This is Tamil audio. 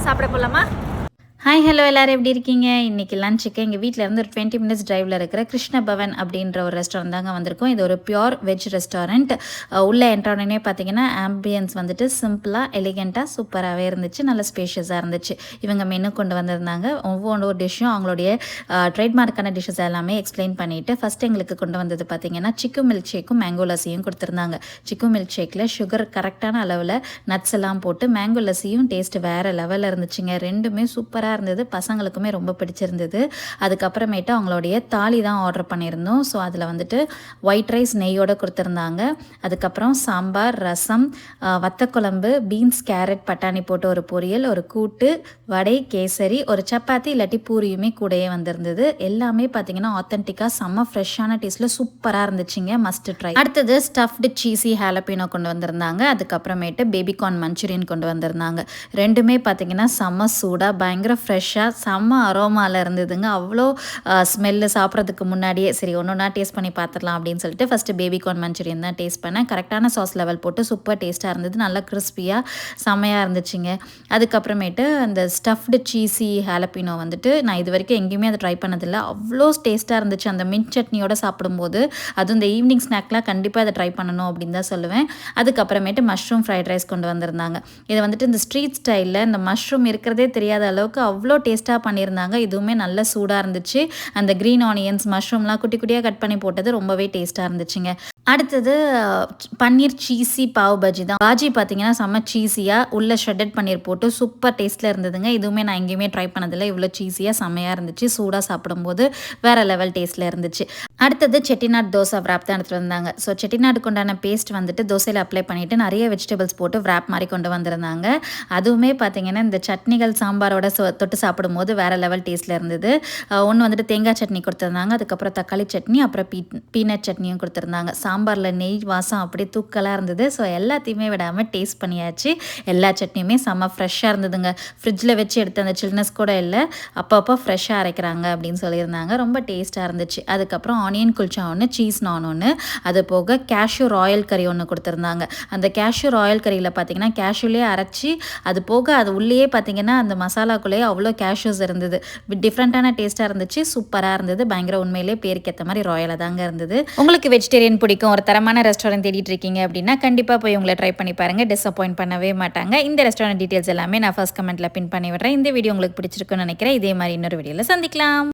சாப்பிட போகலாமா? ஹாய் ஹலோ எல்லோரும் எப்படி இருக்கீங்க? இன்றைக்கி லஞ்சுக்கு எங்கள் வீட்டில் இருந்து ஒரு 20 மினிட்ஸ் டிரைவில் இருக்கிற கிருஷ்ண பவன் அப்படின்ற ஒரு ரெஸ்டாரண்ட் தாங்க வந்திருக்கோம். இது ஒரு பியோர் வெஜ் ரெஸ்டாரண்ட். உள்ளே என்ட்ரோடனே பார்த்தீங்கன்னா ஆம்பியன்ஸ் வந்துட்டு சிம்பிளாக எலிகெண்ட்டாக சூப்பராகவே இருந்துச்சு. நல்ல ஸ்பேஷியஸாக இருந்துச்சு. இவங்க மெனு கொண்டு வந்திருந்தாங்க. ஒவ்வொரு டிஷ்ஷும் அவங்களுடைய ட்ரேட்மார்க்கான டிஷ்ஷஸ் எல்லாமே எக்ஸ்பிளைன் பண்ணிவிட்டு ஃபஸ்ட் எங்களுக்கு கொண்டு வந்தது பார்த்தீங்கன்னா சிக்கு மில்க் ஷேக்கும் மேங்கோ லஸ்ஸியும் கொடுத்துருந்தாங்க. சிக்கு மில்க் ஷேக்கில் சுகர் கரெக்டான அளவில் நட்ஸ் எல்லாம் போட்டு மேங்கோ லஸ்ஸியும் டேஸ்ட் வேறு லெவலில் இருந்துச்சுங்க. ரெண்டுமே சூப்பராக இருந்தது. பசங்களுக்குமே ரொம்ப பிடிச்சிருந்தது. அதுக்கப்புறமேட்டு அவங்களுடைய தாலி தான் ஆர்டர் பண்ணியிருந்தோம். ஸோ அதில் வந்துட்டு ஒயிட் ரைஸ் நெய்யோடு கொடுத்துருந்தாங்க. அதுக்கப்புறம் சாம்பார், ரசம், வத்தக்குழம்பு, பீன்ஸ், கேரட், பட்டாணி போட்டு ஒரு பொரியல், ஒரு கூட்டு, வடை, கேசரி, ஒரு சப்பாத்தி இல்லாட்டி பூரியுமே கூடயே வந்திருந்தது. எல்லாமே பார்த்தீங்கன்னா ஆத்தென்டிக்காக செம்ம ஃப்ரெஷ்ஷான டேஸ்ட்டில் சூப்பராக இருந்துச்சுங்க. Must try. அடுத்தது ஸ்டஃப்டு சீஸி ஹாலப்பினோ கொண்டு வந்திருந்தாங்க. அதுக்கப்புறமேட்டு பேபிகார்ன் மஞ்சூரியன் கொண்டு வந்திருந்தாங்க. ரெண்டுமே பார்த்தீங்கன்னா செம்ம சூடாக பயங்கர ஃப்ரெஷ்ஷாக செம்ம அரோமாவில் இருந்ததுங்க. அவ்வளோ ஸ்மெல்லு. சாப்பிட்றதுக்கு முன்னாடியே சரி ஒன்றா டேஸ்ட் பண்ணி பார்த்துடலாம் அப்படின்னு சொல்லிட்டு ஃபஸ்ட்டு பேபிகார்ன் மஞ்சூரியன் தான் டேஸ்ட் பண்ணேன். கரெக்டான சாஸ் லெவல் போட்டு சூப்பர் டேஸ்ட்டாக இருந்தது. நல்லா கிறிஸ்பியாக செம்மையாக இருந்துச்சுங்க. அதுக்கப்புறமேட்டு அந்த ஸ்டஃப்டு சீஸி ஹாலப்பினோ வந்துட்டு நான் இது வரைக்கும் எங்கேயுமே அதை ட்ரை பண்ணதில்லை. அவ்வளோ டேஸ்ட்டாக இருந்துச்சு. அந்த மின்ட் சட்னியோட சாப்பிடும்போது அதுவும் இந்த ஈவினிங் ஸ்நாக்லாம் கண்டிப்பாக அதை ட்ரை பண்ணணும் அப்படின்னு தான் சொல்லுவேன். அதுக்கப்புறமேட்டு மஷ்ரூம் ஃப்ரைட் ரைஸ் கொண்டு வந்திருந்தாங்க. இதை வந்துட்டு இந்த ஸ்ட்ரீட் ஸ்டைலில் இந்த மஷ்ரூம் இருக்கிறதே தெரியாத அளவுக்கு அவ்வளோ டேஸ்ட்டாக பண்ணியிருந்தாங்க. இதுவுமே நல்ல சூடாக இருந்துச்சு. அந்த க்ரீன் ஆனியன்ஸ், மஷ்ரூம்லாம் குட்டி குட்டியாக கட் பண்ணி போட்டது ரொம்பவே டேஸ்ட்டாக இருந்துச்சுங்க. அடுத்தது பன்னீர் சீஸி பாவ் பஜ்ஜி தான். பாஜி பார்த்தீங்கன்னா செம்ம சீஸியாக உள்ள ஷ்ரெட்டட் பன்னீர் போட்டு சூப்பர் டேஸ்ட்டில் இருந்ததுங்க. இதுவுமே நான் எங்கேயுமே ட்ரை பண்ணதில்லை. இவ்வளோ சீஸியாக செம்மையாக இருந்துச்சு. சூடாக சாப்பிடும்போது வேறு லெவல் டேஸ்ட்டில் இருந்துச்சு. அடுத்தது செட்டிநாட் தோசை விராப் தான் எடுத்துகிட்டு வந்தாங்க. ஸோ செட்டிநாட்டுக்கு உண்டான பேஸ்ட் வந்துட்டு தோசையில் அப்ளை பண்ணிவிட்டு நிறைய வெஜிடபிள்ஸ் போட்டு விராப் மாதிரி கொண்டு வந்திருந்தாங்க. அதுவுமே பார்த்தீங்கன்னா இந்த சட்னிகள் சாம்பாரோட தொட்டு சாப்பிடும்போது வேறு லெவல் டேஸ்ட்டில் இருந்தது. ஒன்று வந்துட்டு தேங்காய் சட்னி கொடுத்துருந்தாங்க. அதுக்கப்புறம் தக்காளி சட்னி, அப்புறம் பீனட் சட்னியும் கொடுத்துருந்தாங்க. சாம்பாரில் நெய் வாசம் அப்படியே தூக்கலாக இருந்தது. ஸோ எல்லாத்தையுமே விடாமல் டேஸ்ட் பண்ணியாச்சு. எல்லா சட்னியுமே செம்ம ஃப்ரெஷ்ஷாக இருந்ததுங்க. ஃப்ரிட்ஜில் வச்சு எடுத்த அந்த சில்னஸ் கூட இல்லை. அப்பப்போ ஃப்ரெஷ்ஷாக அரைக்கிறாங்க அப்படின்னு சொல்லியிருந்தாங்க. ரொம்ப டேஸ்ட்டாக இருந்துச்சு. அதுக்கப்புறம் ஆனியன் குல்ச்சா ஒன்று, சீஸ் நான் ஒன்று, அது போக கேஷ்யூ ராயல் கறி ஒன்று கொடுத்துருந்தாங்க. அந்த கேஷ்யூ ராயல் கறியில் பார்த்தீங்கன்னா கேஷ்யூலேயே அரைச்சி அது போக அது உள்ளேயே பார்த்தீங்கன்னா அந்த மசாலாக்குள்ளேயே அவ்வளோ கேஷ்யூஸ் இருந்தது. டிஃப்ரெண்ட்டான டேஸ்ட்டாக இருந்துச்சு. சூப்பராக இருந்தது. பயங்கர உண்மையிலே பேருக்கு ஏற்ற மாதிரி ராயலாக தாங்க இருந்தது. உங்களுக்கு வெஜிடேரியன் பிடிக்கும், ஒரு தரமான ரெஸ்டாரண்ட் தேடிட்டு இருக்கீங்க அப்படின்னா கண்டிப்பாக போய் உங்களை ட்ரை பண்ணி பாருங்கள். டிசப்பாயிண்ட் பண்ணவே மாட்டாங்க. இந்த ரெஸ்டாரண்ட் டீட்டெயில்ஸ் எல்லாமே நான் ஃபர்ஸ்ட் கமெண்ட்டில் பின் பண்ணி விடுறேன். இந்த வீடியோ உங்களுக்கு பிடிச்சிருக்குன்னு நினைக்கிறேன். இதே மாதிரி இன்னொரு வீடியோவில் சந்திக்கலாம்.